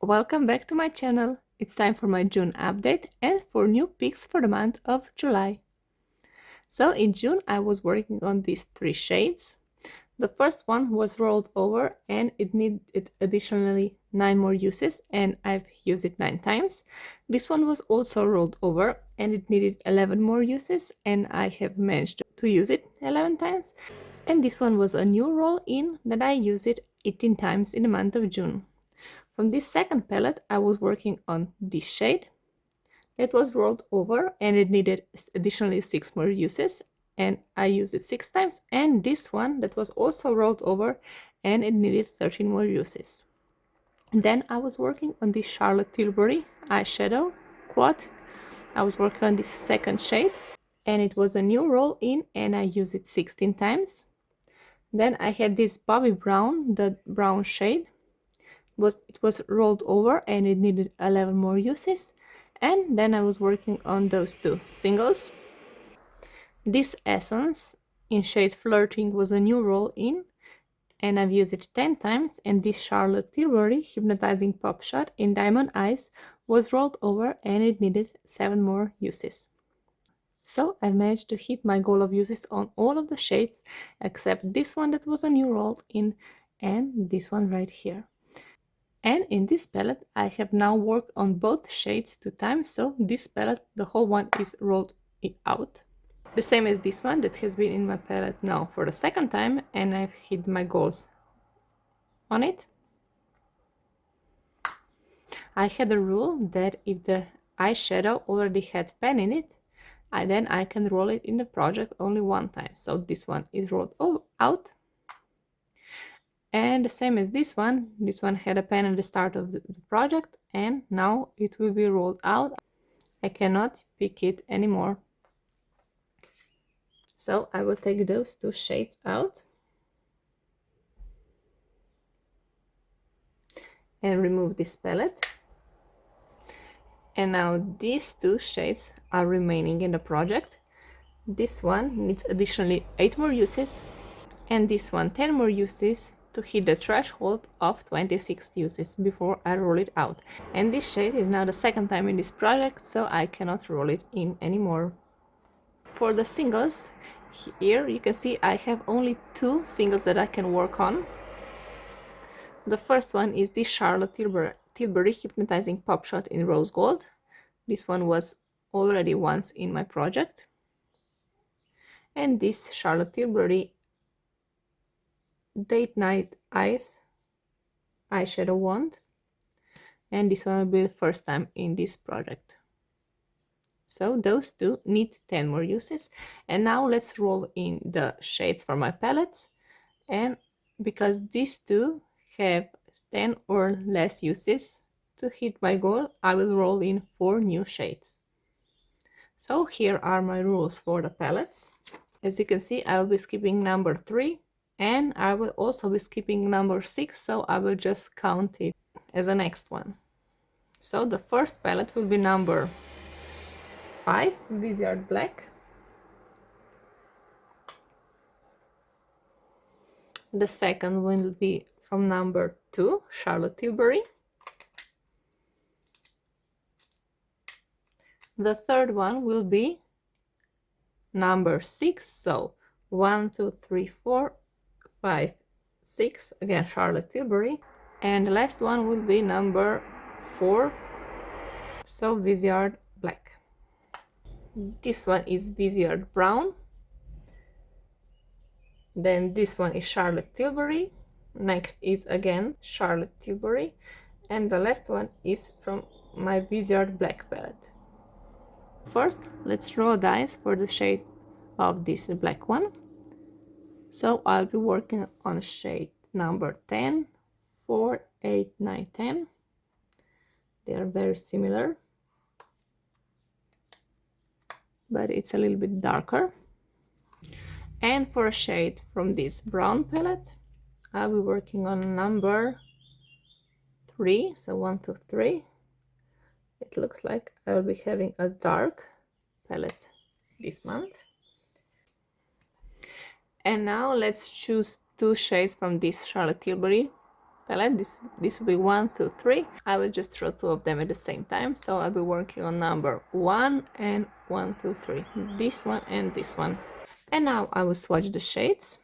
Welcome back to my channel. It's time for my June update and for new picks for the month of July. So in June I was working on these 3 shades. The first one was rolled over and it needed additionally 9 more uses and I've used it 9 times. This one was also rolled over and it needed 11 more uses and I have managed to use it 11 times. And this one was a new roll in that I used it 18 times in the month of June. From this second palette, I was working on this shade. It was rolled over and it needed additionally 6 more uses and I used it 6 times. And this one that was also rolled over and it needed 13 more uses. And then I was working on this Charlotte Tilbury eyeshadow quad. I was working on this second shade and it was a new roll in and I used it 16 times. Then I had this Bobby Brown, the brown shade. It was rolled over and it needed 11 more uses. And then I was working on those 2 singles. This Essence in shade Flirting was a new roll in and I've used it 10 times. And this Charlotte Tilbury Hypnotizing Pop Shot in Diamond Eyes was rolled over and it needed 7 more uses. So I've managed to hit my goal of uses on all of the shades except this one that was a new roll in and this one right here. And in this palette I have now worked on both shades 2 times, so this palette, the whole one is rolled out. The same as this one that has been in my palette now for the second time and I've hit my goals on it. I had a rule that if the eyeshadow already had pen in it, then I can roll it in the project only 1 time. So this one is rolled out. And the same as this one had a pen at the start of the project and now it will be rolled out. I cannot pick it anymore. So I will take those 2 shades out and remove this palette. And now these 2 shades are remaining in the project. This one needs additionally 8 more uses and this one 10 more uses to hit the threshold of 26 uses before I roll it out. And this shade is now the second time in this project, so I cannot roll it in anymore. For the singles, here you can see I have only 2 singles that I can work on. The first one is this Charlotte Tilbury Hypnotizing Pop Shot in Rose Gold. This one was already once in my project. And this Charlotte Tilbury Date Night Eyes eyeshadow wand, and this one will be the first time in this project. So those 2 need 10 more uses. And now let's roll in the shades for my palettes, and because these 2 have 10 or less uses to hit my goal, I will roll in 4 new shades. So here are my rules for the palettes. As you can see, I will be skipping number 3 and I will also be skipping number 6, so I will just count it as the next one. So the first palette will be number 5, Wizard Black. The second will be from number 2, Charlotte Tilbury. The third one will be number 6, so 1, 2, 3, 4, 5, 6, again Charlotte Tilbury, and the last one will be number 4, so Wizard Black. This one is Wizard Brown, then this one is Charlotte Tilbury, next is again Charlotte Tilbury, and the last one is from my Wizard Black palette. First, let's roll dice for the shade of this black one. So I'll be working on shade number 10, 4, 8, 9, 10. They are very similar, but it's a little bit darker. And for a shade from this brown palette, I'll be working on number 3, so 1, 2, 3. It looks like I'll be having a dark palette this month. And now let's choose 2 shades from this Charlotte Tilbury palette. This will be 1 through 3. I will just draw 2 of them at the same time, so I'll be working on number 1 and 1 through 3, this one and this one. And now I will swatch the shades.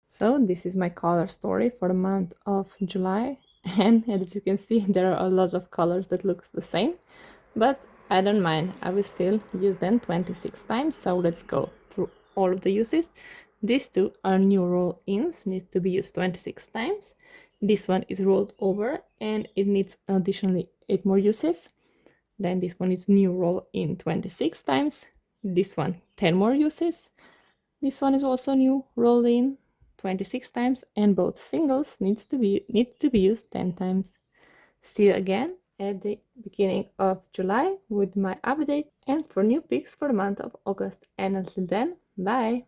So this is my color story for the month of July, and as you can see there are a lot of colors that looks the same, but I don't mind, I will still use them 26 times. So let's go through all of the uses. These two are new roll-ins, need to be used 26 times. This one is rolled over and it needs additionally 8 more uses. Then this one is new roll-in 26 times. This one 10 more uses. This one is also new roll-in 26 times, and both singles need to be used 10 times. See you again at the beginning of July with my update and for new picks for the month of August. And until then, bye!